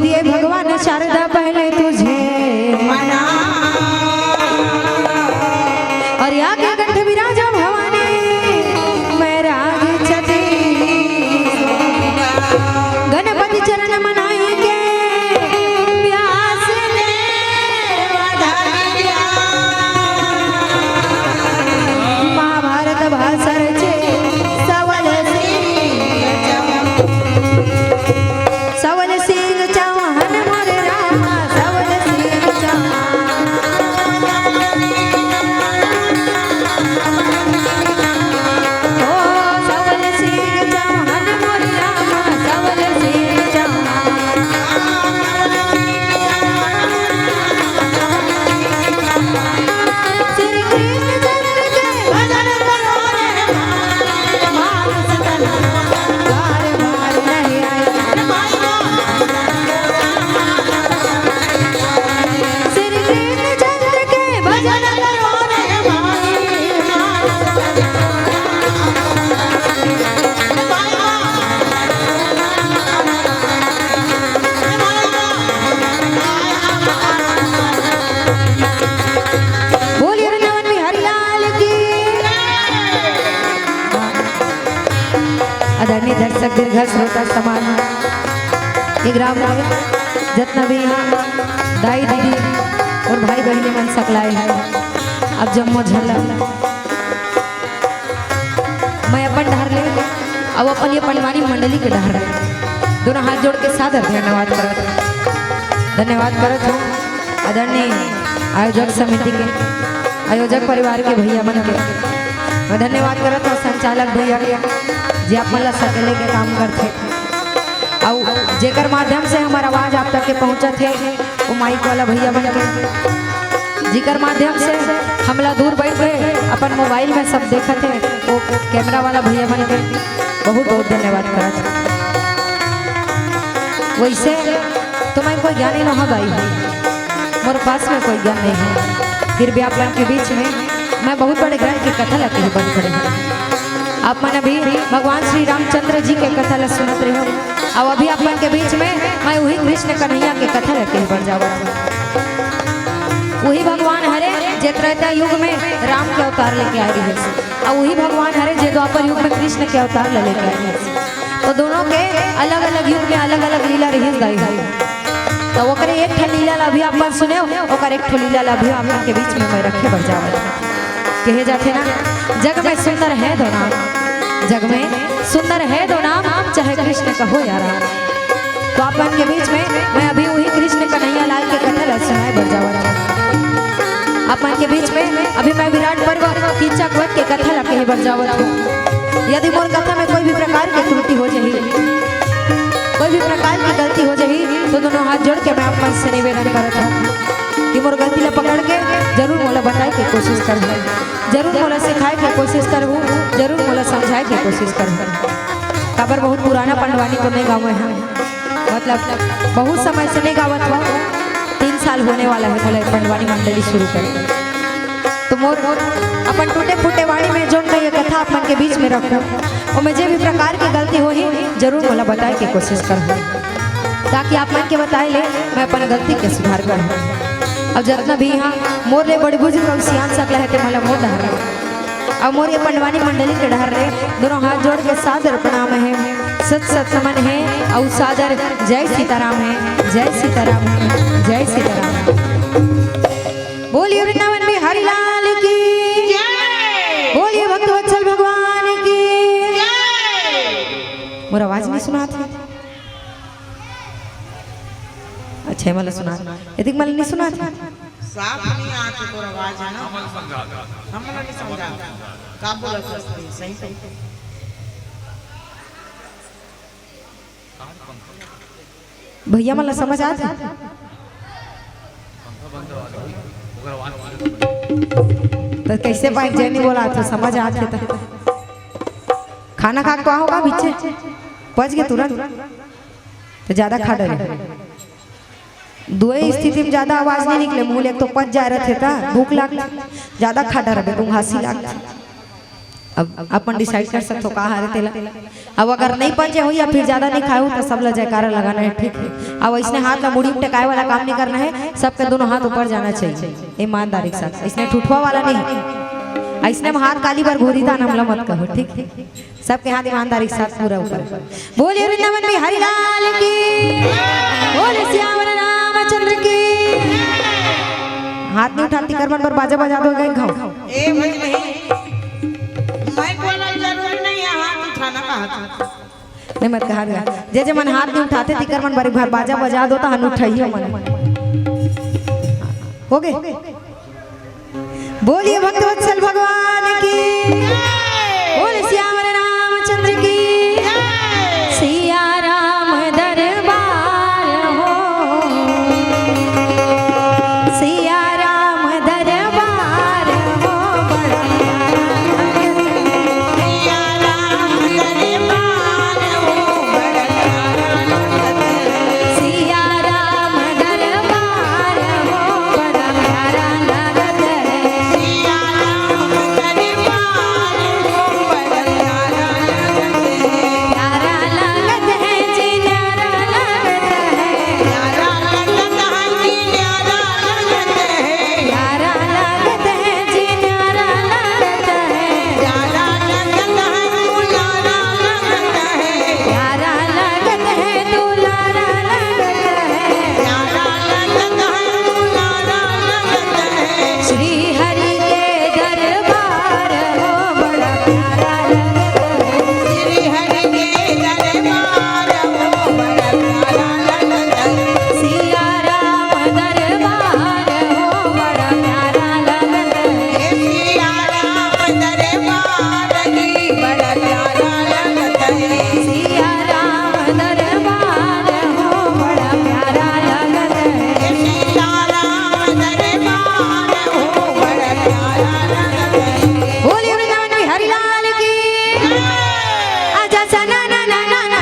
दिए भगवान शारदा पहले तुझे मना और आगे कंठ विराजा भवानी मैं राग चती गणपति चरण मनाएंगे प्यास ने महाभारत भाषा रचे सवल सिंह चौहान मोर रामा सवल सिंह चौहान ओ सवल सिंह चौहान मोर रामा सवल सिंह चौहान श्री कृष्ण चंद्र के भजन करो रे मानस तन बार बार नहीं आया श्री कृष्ण चंद्र के भजन करो रे बोलिए वृंदावन बिहारी लाल की आदरणीय दर्शक दीर्घ श्रोता समान ये ग्राम जितना भी यहाँ दाई दीदी और भाई बहनी मन सकलाए हैं अब जम्मो झल्ला मैं अपन डहर ले अब अपन ये पंडवानी मंडली के डहर दोनों हाथ जोड़ के सादर धन्यवाद करत हूँ आदरणीय आयोजक समिति के आयोजक परिवार के भैया मन के मैं धन्यवाद करत हूँ संचालक भैया के जे आप मन सकेले के काम करते और जेकर माध्यम से हमारा आवाज आप तक के पहुँचा थे वो माइक वाला भैया बन के जिकर माध्यम से हमला दूर बैठ गए अपन मोबाइल में सब देखा थे वो कैमरा वाला भैया बन के बहुत बहुत धन्यवाद करा था। वैसे तो मैं कोई ज्ञानी न हो गई मोर पास में कोई ज्ञान नहीं है फिर भी आप लोगों के बीच में मैं बहुत बड़े ग्रंथ की कथा लगे ही बन खड़े हैं। आप मन अभी भगवान श्री रामचंद्र जी के कथा ला सुनत रहे हो और अभी आप लोगों के बीच में मैं वही कृष्ण कन्हैया के कथा लगे ही बढ़ जावा वही भगवान हरे जे त्रेता युग में राम के अवतार लेके आए रहे और वही भगवान हरे जे द्वापर युग में कृष्ण के अवतार लेके आए रहे तो दोनों के अलग अलग युग में अलग अलग लीला रही गई तो ओकरे एक ठे लीला अभी आप सुने ओकर एक ठे लीला अभी आप के बीच में मैं रखे बढ़ जावा कहे जाते ना जग में सुंदर है दो नाम जग में सुंदर है दो नाम चाहे कृष्ण का हो या राम तो आप के बीच में मैं अभी वही कृष्ण कन्हैया लाल के कथा सुनाए बढ़ जावा आप के बीच में अभी मैं विराट पर्व कीचक वध के कथा ला कहे बढ़ जावत हूँ। यदि मोर कथा में कोई भी प्रकार की त्रुटि हो जाही कोई भी प्रकार की गलती हो जाही तो दोनों हाथ जोड़ के मैं आप से निवेदन करता हूँ कि मोर गलती ला पकड़ के जरूर मोला बताए की कोशिश करूँ जरूर मोला सिखाए की कोशिश करूँ जरूर मोला समझाए की कोशिश करूँ। खबर बहुत पुराना पंडवानी तो नहीं गाँव है मतलब बहुत समय से नहीं गावत हुआ 3 साल होने वाला है मोला पंडवानी मंडली शुरू कर तो मोर अपन टूटे फूटे वाणी में जो मैं ये कथा अपन के बीच में रखूँ और मैं जो भी प्रकार की गलती हो ही जरूर मोला बताए की कोशिश करूँ ताकि आप मन के बताए ले मैं अपन गलती के सुधार करूँ। अब जितना भी यहाँ मोर ले बड़ी बुजुर्ग और सियान सकला है मला मोर डहर अब मोर ये पंडवानी मंडली के डहर रहे दोनों हाथ जोड़ के सादर प्रणाम है सत सत नमन है और सादर जय सीताराम है जय सीताराम है जय सीताराम। बोलिए वृंदावन बिहारी लाल की बोलिए भक्तवत्सल भगवान की मोर आवाज नहीं सुना था अच्छा मला सुना यदि मला नहीं सुना था साफ नहीं आती तो आवाज है ना हम नहीं समझा का बोला सही सही भैया मला समझ आता तो कैसे बाइक जैनी बोला तो समझ आते तो खाना खा के होगा पीछे पच गए तुरंत तो ज्यादा खा डरे दुए स्थिति में ज्यादा आवाज नहीं निकले मुंह ले तो पच जा रहे थे भूख लाग ज्यादा खा डर तुम हंसी लाग अब अपन डिसाइड कर सकते हो कहाँ हारे तेला। अब अगर नहीं पचे हो या फिर ज्यादा नहीं खाए हो तो सब ला जयकारा लगाना है, ठीक है। अब इसने हाथ ला मुड़ी टकाए वाला काम नहीं करना है, सबके दोनों हाथ ऊपर जाना चाहिए ईमानदारी के साथ। इसने ठुठवा वाला नहीं, इसने हाथ काली बार घोरी था नमला मत कहो, ठीक है। सबके हाथ ईमानदारी के साथ पूरा ऊपर। बोलिए वृंदावन में हरिलाल की, बोले श्यामल रामचंद्र की। हाथ नहीं उठाती करमन पर बाजा बजा दो गए घाव। ए भाई नहीं, मैं बोलना जरूरी नहीं है, हाथ उठाना कहा था नहीं मत कहा गया। जे मन हाथ नहीं उठाते थी करमन बारी भर बाजा बजा दो तो हन उठाइए मन। हो गए। बोलिए भक्तवत्सल भगवान की, बोले श्यामल रामचंद्र की। सिया राम दरबार हो, सिया राम दरबार हो, बड़ा सिया राम दरबार हो, बड़ा सिया राम दरबार हो, बड़ा प्यारा लगत है। सिया राम दरबार हो, बड़ा प्यारा लगत है। प्यारा लगत है जी, प्यारा लगत है। प्यारा लगत है जी, प्यारा लगत है। प्यारा लगत है जी, प्यारा लगत है। प्यारा लगत है, दुलारा लगत है। प्यारा लगत है, दुलारा लगत है। प्यारा लगत है, दुलारा लगत है। श्री हरि के दरबार हो, बड़ा प्यारा लगत है। श्री हरि के दरबार हो, बड़ा प्यारा लगत है। सिया राम दरबार हो, बड़ा प्यारा लगत है। सिया राम दरबार की, बड़ा प्यारा लगत है। सिया राम दरबार हो, बड़ा प्यारा लगत है। सिया राम दरबार हो, बड़ा प्यारा लगत है। बोलिए वृंदावन में हरिलाल की। आजा सना ना ना ना ना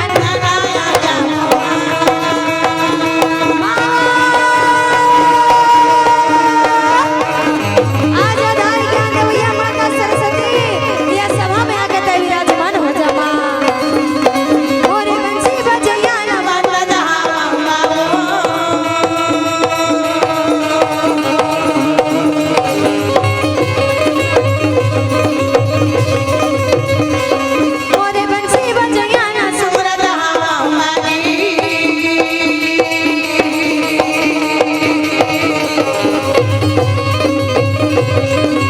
आजा धार के आगे भैया माता सरस्वती ये सभा में आके तय विराजमान हो जा माँ। और बंसी बजैया ना और बंसी बजैया ना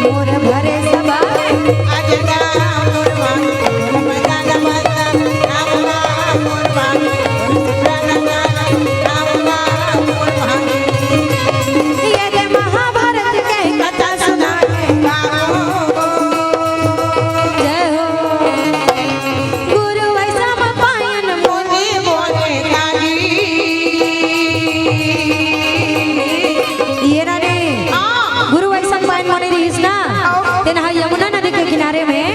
मोर भरे सभा ये रे महाभारत के कथा सुना जय हो गुरु ऐसा पायन मोरे ये रानी गुरु ऐसा पायन मोने रहीस ना तेन हा यमुना नदी के किनारे में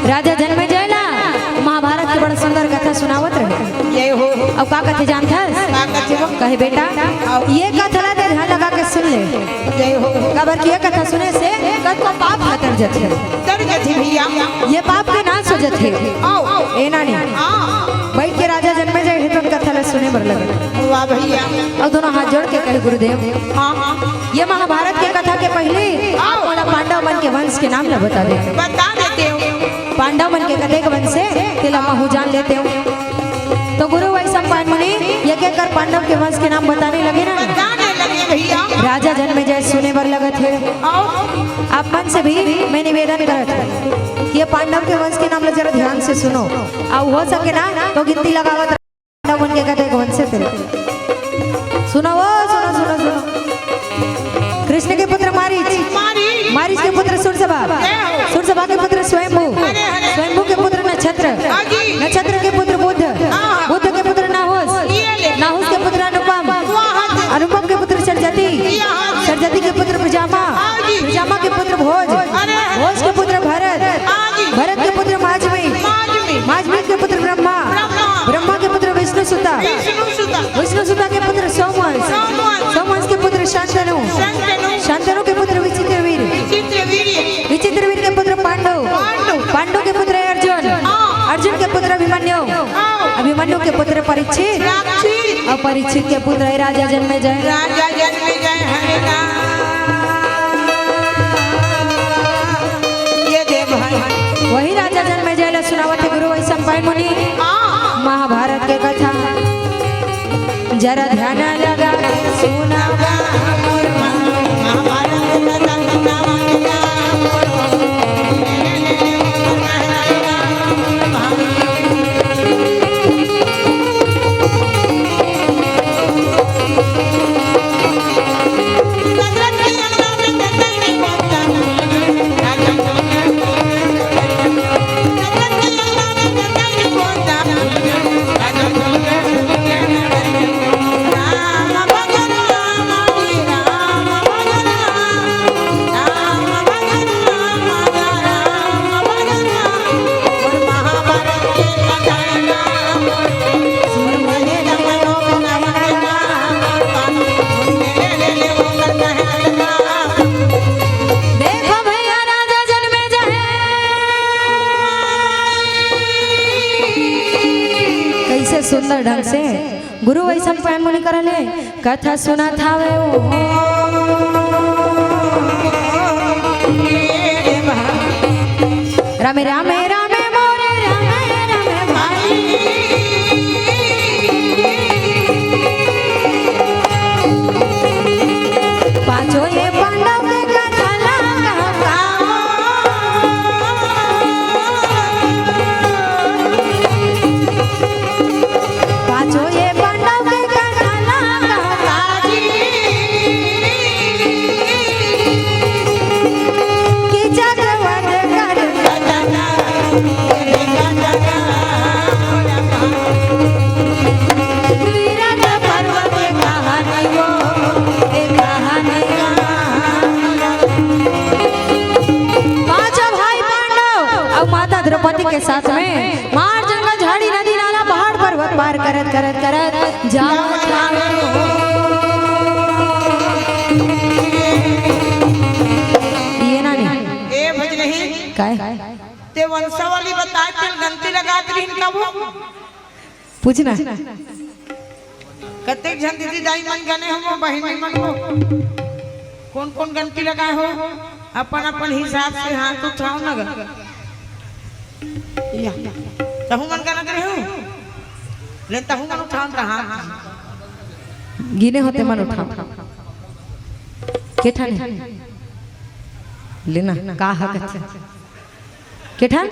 राजा जन्मेजय ला महाभारत के बड़ा सुंदर कथा सुनावत रहे। अब का कथे जानता कहे बेटा ये कथा ला दे ध्यान लगा के सुन ले। कबर की ये कथा सुने से कद को पाप हतर जथे, ये पाप के नाश हो जथे। ए नानी बैठ के राजा जन्मेजय हेतु कथा ला सुने बर लगे। वाह भैया, और दोनों हाथ जोड़ के कहे गुरुदेव ये महाभारत की कथा के पहले आप मोला पांडव मन के वंश के नाम ला बता दे। बता देते हो। पांडव मन के कथे के वंश से तेला महू जान लेते हो। तो गुरु वैसा पान मुनि एक एक कर पांडव के वंश के नाम बताने लगे ना। बताने लगे भैया। राजा जन्मेजय सुने बर लगे थे। आप मन से भी मैं निवेदन करत हूं कि ये पांडव के वंश के नाम ला जरा ध्यान से सुनो। और हो सके ना तो गिनती लगावत पांडव मन के कथे के वंश से फिर सुनो वो सुनो सुनो सुनो। कृष्ण के पुत्र मारीच, मारीच के पुत्र सूरसभा, सूरसभा के पुत्र स्वयंभू, स्वयंभू के पुत्र नक्षत्र, नक्षत्र के पुत्र बुद्ध, बुद्ध के पुत्र नाहुस, नाहुस के पुत्र अनुपम, अनुपम के पुत्र सरजती, सरजती के पुत्र प्रजामा, प्रजामा के पुत्र भोज, भोज के पुत्र भरत, भरत के पुत्र माजमी, माजमी के पुत्र ब्रह्मा, ब्रह्मा के पुत्र विष्णुसुता, विष्णुसुता के पुत्र सोमवंश, सोमवंश के पुत्र शांतनु, शांतनु के पुत्र विचित्रवीर, विचित्रवीर के पुत्र पांडु, पांडु परीक्षित राक्षी और परीक्षित के पुत्र है राजा जन्मेजय। राजा जन्मेजय हरे राम। ये देव है वही राजा जन्मेजय ला सुनावत है गुरु वैशंपायन मुनि महाभारत के कथा। जरा ध्यान लगा के सुना सुंदर ढंग से गुरु वैशंपायन मुनि करले कथा सुना थावे रामे रामे रामे मोरे रामे रामे भाई पांचों ये पांडव के कथा लगा पांचों ये पांडव के कथा लगा कि जगवत वीरत पर्व के कहानी वो एक कहानी पांचों भाई पांडव और माता द्रौपदी के साथ में मार जंगल झाड़ी नदी नाला पहाड़ पर्वत पार करत करत करत जाओ ये ना नहीं ए भज नहीं काय ते वंशावली बताए ते गंती लगात रही कब पूछना कतेक जन दीदी दाई मन गने हो बहिनी मन हो कौन कौन गंती लगाए हो अपन अपन हिसाब से हाथ उठाओ न या तहु मन गना करे हो ले तहु मन उठाओ रहा गिने होते मन उठा के ठाने लेना का हक के ठान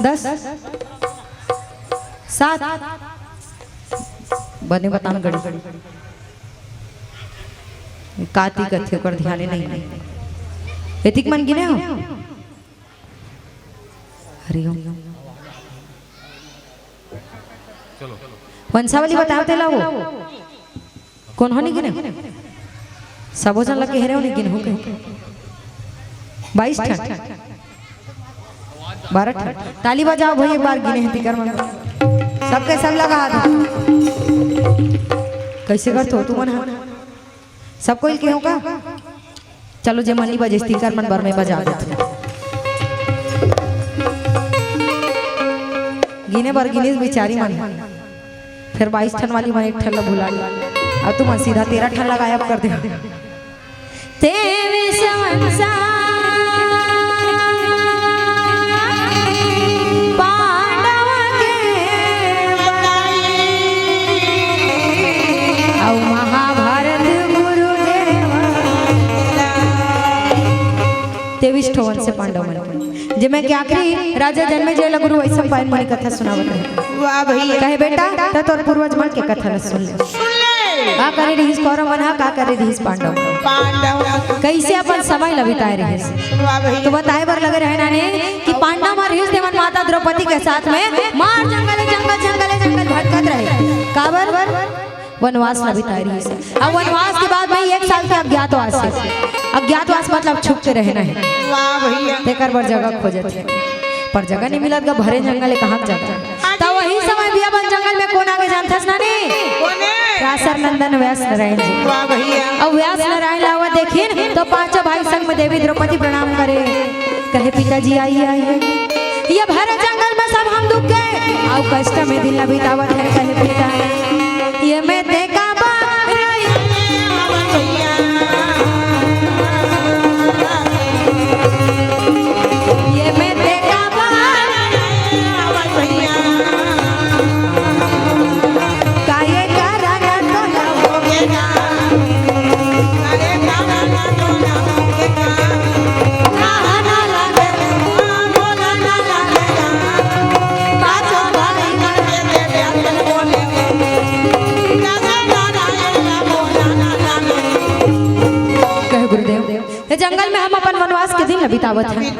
10 7 बने बतान गड़ी काती कथे पर ध्यान नहीं एतिक मन गिने हो हरिओम चलो वंशावली बताते लाओ कौन होने गिने सबो जन लगे हेरे होने गिने हो के 22 ठन 12 ठन ताली बजाओ भाई एक बार गिने हैं तिकर मन सबके सब लगा हाथ कैसे करते हो तुम मन सब कोई के हो का चलो जे मनी बजे तिकर मन बर में बजा देते गिने बर गिने बेचारी मन फिर 22 ठन वाली मन एक ठन ला भुला अब तुम सीधा 13 ठन लगाया कर दे तेरे संसा पांडव के औ महाभारत गुरुदेव 23 ठोवन से पांडव मन जे मैं क्या आखिरी राजा जन्मेजय ला गुरु वैशंपायन मुनि कथा सुनावत है वाह भैया कहे बेटा त तोर पूर्वज मन के कथा सुन ले का करे रहीस कौरव मन का करे रहीस पांडव पांडव कैसे अपन समय ला बिताए रहीस वाह भैया तो बताए बर लगे रहे नाने कि पांडव मार रहीस देवन माता द्रौपदी के साथ में मार जंगल जंगल जंगल जंगल भटकत रहे काबर वनवास ला बिताए रहीस अब वनवास के बाद में 1 साल के अज्ञातवास है अज्ञातवास मतलब छुप के रहना है वाह भैया तेकर बर जगह खोजत है पर जगह नहीं मिलत गा भरे जंगल कहां जाता तो वही समय भी अपन जंगल में कौन आगे जानथस नानी कोने रासर नंदन व्यास नारायण जी वाह भैया अब व्यास नारायण लावा देखिन तो पांचों भाई संग में देवी द्रौपदी प्रणाम करे कहे पिताजी आइए आइए ये भरे जंगल में सब हम दुख गए और कष्ट में दिल न बितावत है कहे बेटा ये मैं देखा ये मैं देखा काये कराना तो ना होगेगा जंगल में हम अपन वनवास के दिन न बितावत है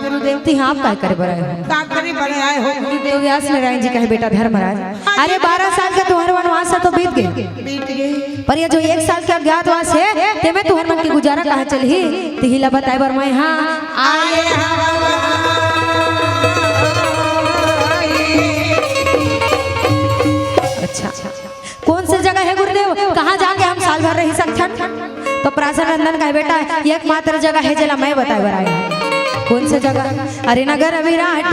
गुरुदेव ती आप काय करे बराए हो का करी बड़े आए हो तो व्यास नारायण जी कहे बेटा धर्मराज अरे 12 साल का तुम्हारा वनवास है तो बीत गए बीत गए पर ये जो 1 साल का अज्ञातवास है ते में तुहर मन की गुजारा कहाँ चली तिहिला बताए बर मैं हाँ आए अच्छा कौन सी जगह है गुरुदेव कहाँ जाके हम साल भर रह सकते तो प्राचीन नंदन का बेटा एकमात्र जगह है जला मैं बताए बर आया कौन सी जगह अरे नगर विराट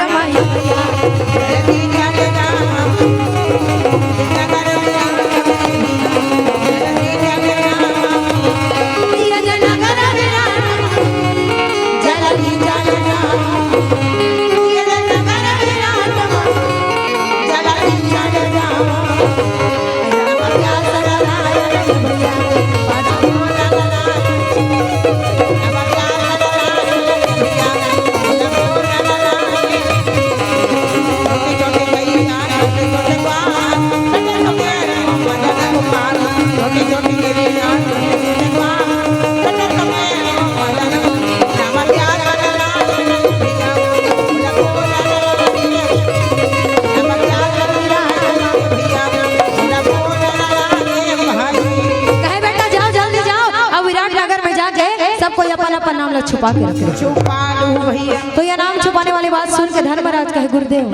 नाम छुपा के रखे छुपा लूं भैया तो ये नाम छुपाने वाली बात सुन के धर्मराज कहे गुरुदेव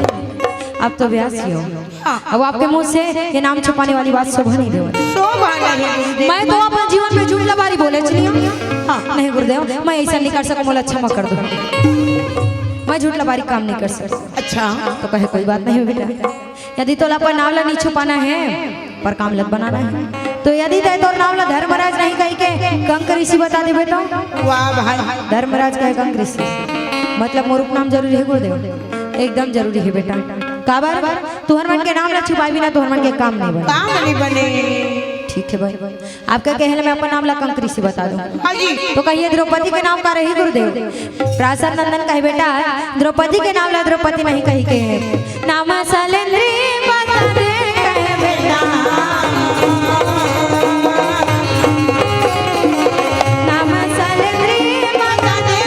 अब तो व्यास ही हो अब आपके मुंह से ये नाम छुपाने वाली बात शोभा नहीं दे शोभा नहीं मैं तो अपने जीवन में झूठ लबारी बोले चली नहीं गुरुदेव मैं ऐसा नहीं कर सकूं बोला क्षमा कर दो मैं झूठ लबारी काम नहीं कर सकता अच्छा तो कहे कोई बात नहीं बेटा यदि तो पर नाम ला नहीं छुपाना है पर काम लग बनाना है तो यदि तय तो नाम ला धर्मराज नहीं कही के कंक ऋषि बता दे बेटा वाह भाई धर्मराज कहे कंक ऋषि मतलब मोर उपनाम जरूरी है गुरुदेव एकदम जरूरी है बेटा काबर तुहर मन के नाम ला छुपाई बिना तुहर मन के काम नहीं बने काम नहीं बने ठीक है भाई आपका कहले मैं अपन नाम ला कंक ऋषि बता दूं हाँ जी तो कहिए द्रौपदी के नाम का रही गुरुदेव प्राचीन नंदन कहे बेटा द्रौपदी के नाम ला द्रौपदी नहीं कही के नाम सलेंद्री बता दे कहे बेटा नाम सलेंद्री बता दे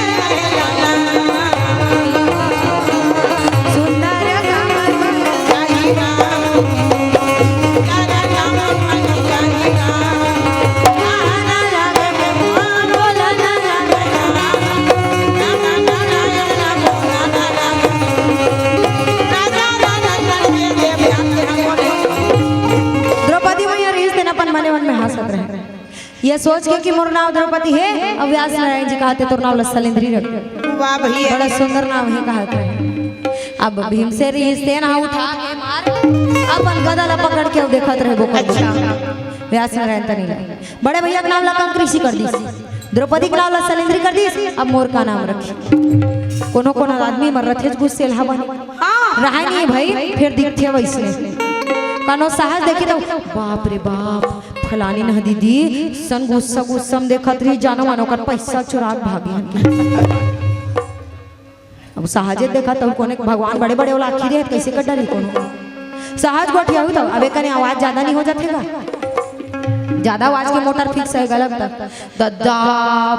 सुंदर ये सोच के कि मोर नाम द्रौपदी है अब व्यास नारायण जी कहते तो नाम सलेंद्री रख वाह भैया बड़ा सुंदर नाम है कहते अब भीमसेन सेना उठा के मार अपन गदा ला पकड़ के देखत रहे बोकर अच्छा व्यास नारायण तनी बड़े भैया का नाम ला कंक ऋषि कर दी द्रौपदी का नाम ला सलेंद्री कर दी अब मोर का नाम रखी कोनो कोनो आदमी मर रथे गुस्से लहा बने रहा नहीं भाई फिर दिखते वैसे कानो साहस देखी तो बाप रे बाप फलानी न दीदी सन गुस्सा गुस्सम देखत रही जानो मानो कर पैसा चुरा भागी अब साहजे देखा तो कोने भगवान बड़े बड़े वाला आखिर है कैसे कर डाली कोनो साहज गोठिया हुई तो अबे कने आवाज ज्यादा नहीं हो जातेगा ज्यादा आवाज के मोटर फिक्स है गलत दद्दा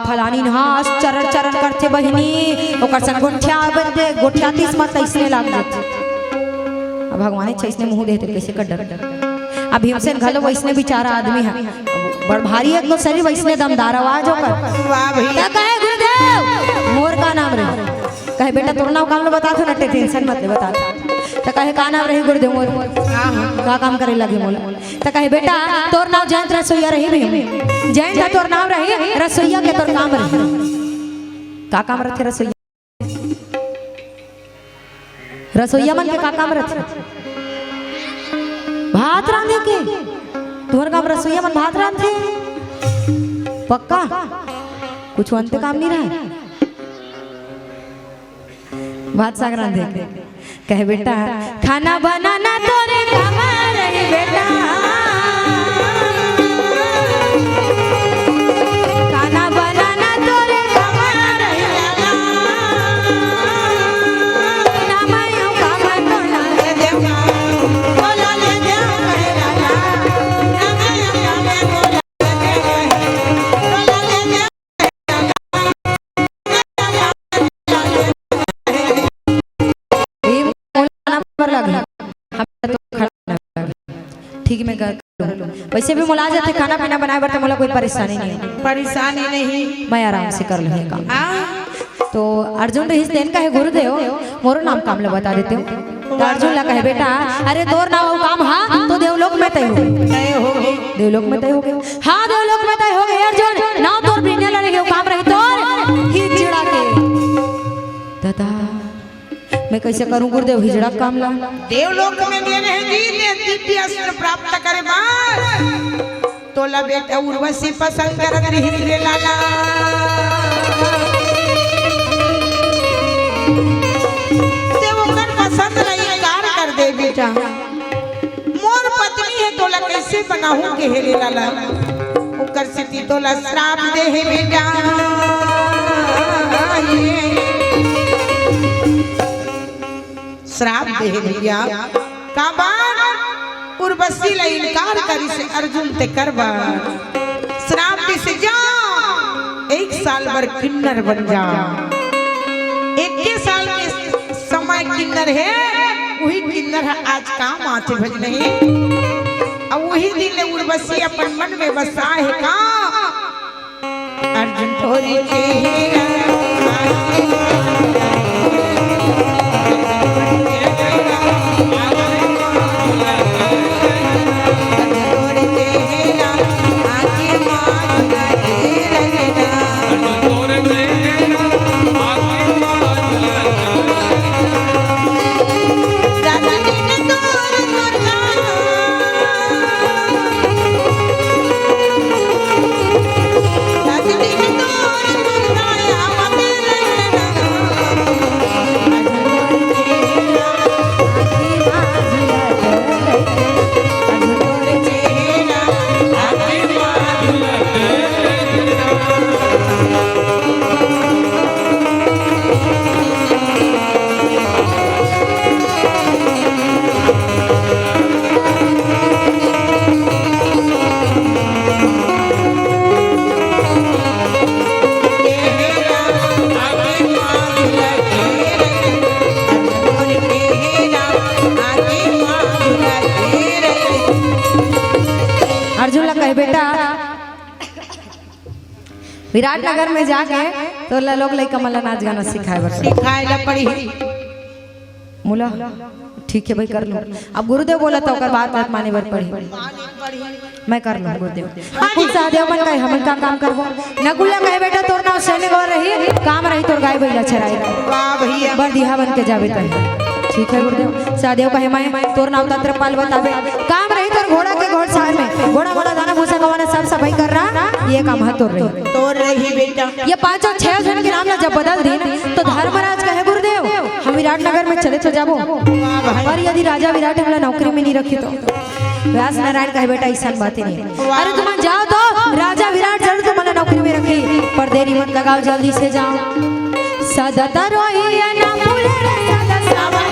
फलानी नहास चरण चरण करते बहिनी ओकर सन गोठिया बंदे गोठिया 30 मत इसने लाग जाते अब भगवान इसने मुंह देते कैसे कर डर अब भीमसेन घलो वैसने बेचारा आदमी है बड़ भारी है तो शरीर वैसने दमदार आवाज होकर वाह भैया कहे गुरुदेव मोर का नाम रहे कहे बेटा तोर नाम काम लो बता दो ना टेंशन मत ले बता तो कहे का नाम रही गुरुदेव मोर का काम करे लगे मोला तो कहे बेटा तोर नाम जयंत रसोईया रही भी जयंत तोर नाम रही रसोईया के तोर काम रही का काम रखे रसोईया रसोईया मन के का काम रहते? भात रांधे के। तुम्हारे काम रसोईया मन भात रांधे? पक्का कुछ अंत काम नहीं रहा? भात साग रांधे के। कहे बेटा खाना बनाना तोरे काम रही बेटा, खाना बनाना तोरे काम रही बेटा, ना मैं काम तो ना ले देवा बोला ले देवा कहे राजा, ना मैं काम बोला ले देवा ठीक मैं कर लूं। वैसे भी मुला जाते खाना पीना बनाए बर तो मोला कोई परेशानी नहीं है। परेशानी नहीं, मैं आराम से कर लूंगी काम। तो अर्जुन रहीस देन का है गुरुदेव मोरो नाम काम ले बता देते हूँ। तो अर्जुन ला कहे बेटा अरे तोर नाम हो काम हाँ तो देवलोक में तय हो गए, देवलोक में तय हो गए। हाँ देवलोक में तय हो गए अर्जुन, नाम तोर बिना लगे काम रही तोर हिजड़ा के। दादा मैं कैसे करूं गुरुदेव हिजड़ा काम ला? देवलोक में गए हैं जी ने दिव्य अस्त्र प्राप्त करे बार तोला बेटा उर्वशी पसंद करत रही रे लाला। देवोकर पसंद नहीं कार कर दे बेटा, मोर पत्नी है तोला कैसे बनाऊं के हेरे लाला? ओकर सिटी तोला श्राप दे है बेटा। श्राप दे भैया का बार उर्वशी ला इनकार करी से अर्जुन ते करबा श्राप दे से जा 1 साल भर किन्नर बन जा। 1 साल के समय किन्नर है, वही किन्नर है आज काम आते भज नहीं। अब वही दिन उर्वशी अपन मन में बसा है का अर्जुन थोड़ी के बेटा विराटनगर में जाके तो लोग लइका मला नाच गाना सिखाए ला पड़ी मुला। ठीक है भाई कर लो। अब गुरुदेव बोला तो ओकर बात माने बर पड़ी मैं कर लूं गुरुदेव। कुछ सादेव मन का हमन का काम करबो नगुला कहे बेटा तोर नाम सैनिक और रही काम रही तोर गाय बैला चराई वाह भैया बरदिहा बन के जावे त ठीक है गुरुदेव। सादेव कहे मैं तोर नाम तंत्रपाल बतावे काम रही तोर घोड़ा के घोड़ शहर में घोड़ा घोड़ा दाना भूसा गवाना सब सफाई कर रहा ये काम है तोर रही बेटा। ये 5-6 जन के नाम जब बदल दी तो धर्मराज कहे गुरुदेव हम विराटनगर में चले तो जाबो और यदि राजा विराट हमला नौकरी में नहीं रखी तो व्यास नारायण कहे बेटा ऐसा बात नहीं। अरे तुम जाओ तो राजा विराट जरूर तुम्हारा नौकरी में रखी पर देरी मत लगाओ जल्दी से जाओ। सदा रोइया ना भूले रे सदा सावन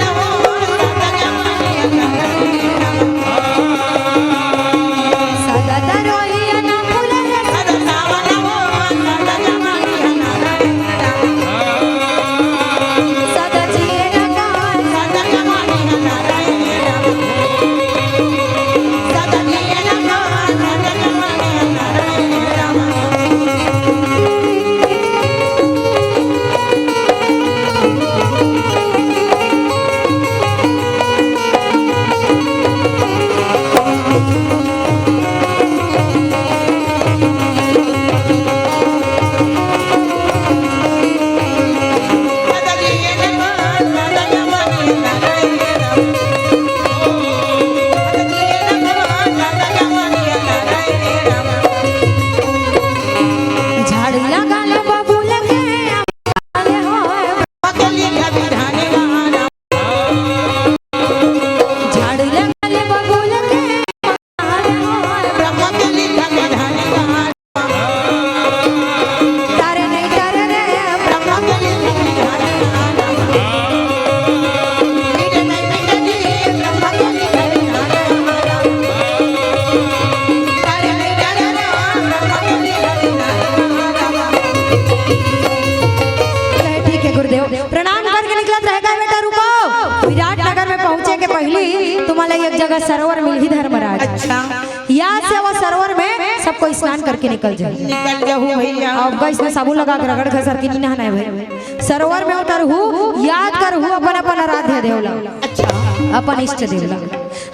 जगह सरोवर मिली धर्मराज। अच्छा यहाँ से वो सरोवर में सबको स्नान करके निकल जाए। निकल जाओ भैया। अब गैस में साबुन लगा के रगड़ घसर के नहीं नहाना है भाई। सरोवर में उतर हूँ याद कर हूँ अपन अपन आराध्य देवला, अच्छा अपन इष्ट देवला।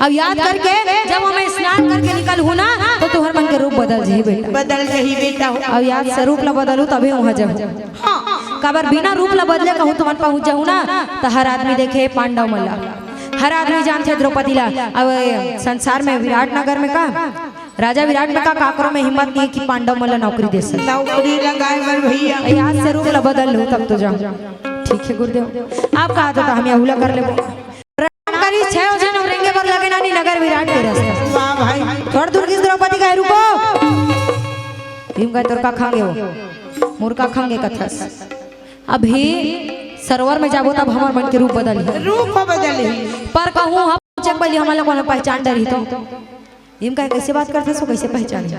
अब याद करके जब हमें स्नान करके निकल हूँ ना तो तुहर मन के रूप बदल जाही बेटा। बदल रही बेटा हो। अब याद से रूप ला बदलू तभी वहाँ जाऊँ। कबर बिना रूप ला बदले कहूँ तुम पहुँच जाऊँ ना तो हर आदमी देखे पांडव मल्ला, हर आदमी जानते द्रौपदी ला। अब संसार में विराट नगर में का राजा विराट में का काकरों में हिम्मत नहीं कि पांडव मल्ला नौकरी दे सके। नौकरी लगाए बर भैया। याद से रूप ला बदल लूँ तब तो जाऊँ। ठीक है गुरुदेव आप कहा तो हम यहूला कर ले। करी 6 जन रेंगे पर लगे नानी नगर विराट के रास्ते। वाह भाई थोड़ा दूर किस द्रौपदी का रुको भीम का तुरका खांगे हो मुर्गा खांगे कथस। अभी सरोवर में जाबो तब हमार मन के रूप बदल रूप बदल पर कहूँ हम चक बली हमारे को पहचान डरी तो भीम कहे कैसे बात करते सो कैसे पहचाने।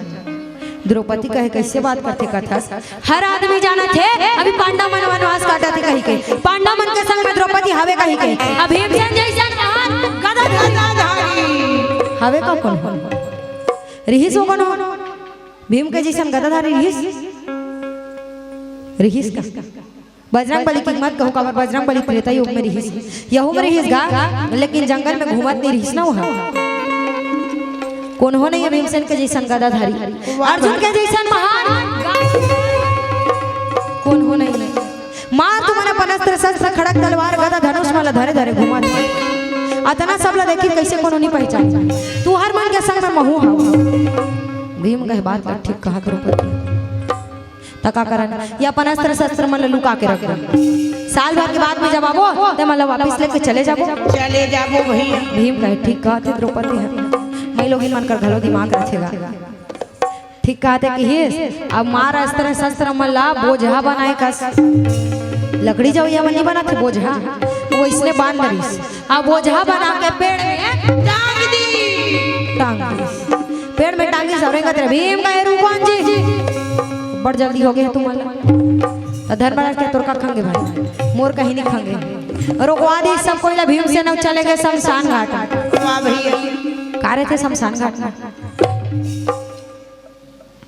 द्रौपदी कहे कैसे बात करते कथस। हर आदमी जाना थे अभी पांडव मन वनवास काटा थे कहीं के पांडव मन के संग में द्रौपदी हवे कहीं के। अब भीमसेन जैसन गदाधारी हवे का कौन रिहिस हो कौन हो भीम के जैसन गदाधारी रिहिस का बजरंग बली की मत कहूँ कबर बजरंग बली त्रेता युग में रिहिस यहू में रिहिस गा लेकिन जंगल में घूमत नहीं रिहिस ना वहाँ कौन हो नहीं है भीमसेन के जैसन गदाधारी अर्जुन के जैसन महान कौन हो नहीं है। माँ तुम्हारा पनस्त्र शस्त्र खड़क तलवार गदा धनुष माला धरे धरे घुमा अतना सब ला देखी कैसे कोनो नहीं पहचान तू हर मन के संग में महू हा। भीम कहे बात कर ठीक कहा द्रौपदी तका करन ये अपन अस्त्र शस्त्र मन लुका के रख साल भर के बाद में जब आवो ते मतलब वापस लेके चले जाबो भैया। भीम कहे ठीक कहा थे द्रौपदी मैं लोग मन कर घलो दिमाग रखेगा ठीक कहा थे कि हे अब मार अस्त्र शस्त्र मन ला बोझा बनाए कस लकड़ी जो ये मन नहीं बना थे बोझा वो इसने बांध दरिस अब बोझा बना के पेड़ में टांग दी पेड़ में टांगी सवरेगा तेरे भीम कहे रूपान जी बड़ जल्दी हो गए तुम तो धर्मराज के तुरका खांगे भाई मोर कहीं नहीं खांगे रोकवा दी सब कोई भीम से न चले गए शमशान घाट। का रहे थे शमशान घाट में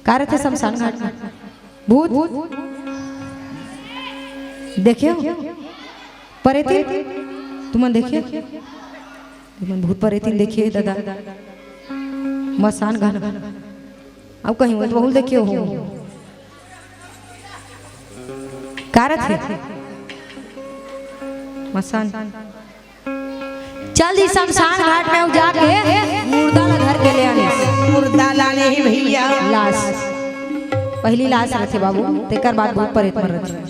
का रहे थे शमशान घाट में भूत देखे परेती तुम देखिए भूत परेती देखिए दादा मसान घाट अब कहीं तो बहुल देखिए हो कारत है मसान चल दी शमशान घाट में जाके मुर्दा ला घर के ले आने मुर्दा लाने ही भैया लाश पहली लाश रखे बाबू तेकर बाद भूत प्रेत मर रहे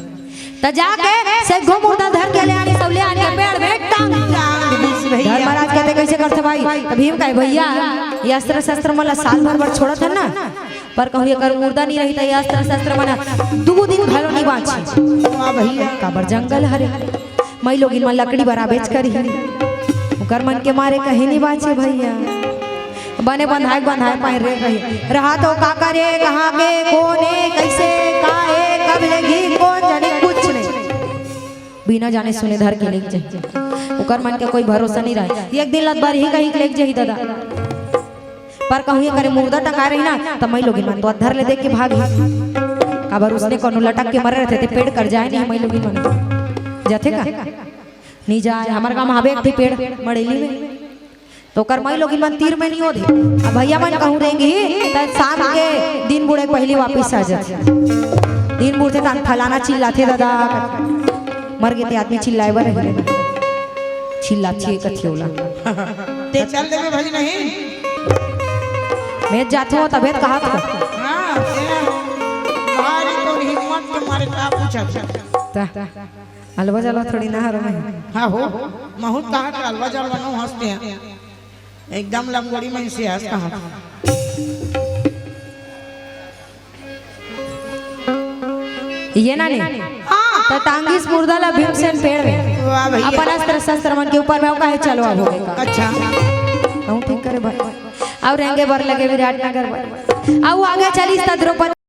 त जाके से गो मुर्दा धर के ले आने सब ले आने पेड़ में टांग धर्मराज कहते कैसे करते भाई भीम कहे भैया ये अस्त्र शस्त्र मला साल भर छोड़ा था ना पर कहूँ अगर मुर्दा नहीं रही तो अस्त्र शस्त्र मना 2 दिन घरों नहीं बाँची भैया काबर जंगल हरे मैं लोग इन लकड़ी बरा बेच कर कर मन के मारे कहीं नहीं बाँचे भैया बने बंधाए पाए रहा तो का करे कहाँ के कोने कैसे काहे कब लेगी कौन जाने कुछ नहीं बिना जाने सुने धर के लेके जाए ओकर मन के कोई भरोसा नहीं रहा एक दिन लत बार ही कहीं लेके जाही दादा पर कहूँ करे मुर्दा टंगा रही ना तो मैं लोग मन तो अधर ले देख के भागी काबर उसने कोनो लटक के मर रहे थे पेड़ कर जाए नहीं मैं लोग मन जाते का नहीं जाए हमारे गाँव हवे थे पेड़ मड़ेली में तो कर मैं लोग मन तीर में नहीं होते अब भैया मन कहूँ देंगी शाम के दिन बुढ़े पहले वापिस आ जाते दिन बुढ़ते फलाना चिल्लाते दादा मर गए थे आदमी चिल्लाए बर चिल्लाती कथी होला ते चल देवे भाई नहीं मैं जाते हो तबीयत कहा था हां भारी तो हिम्मत तुम्हारे का पूछा अलवा जलवा थोड़ी ना हरो में हां हो बहुत कहा था अलवा जलवा नो हंसते हैं एकदम लंगोड़ी में से हंस कहा ये ना नहीं तो टांगिस मुर्दाला भीमसेन पेड़ में वाह भैया अपन अस्त्र शस्त्र मन के ऊपर में कहे चलो अब होगा अच्छा हम ठीक करे भाई और रहेंगे बर लगे विराट नगर अब आगे चली द्रौपदी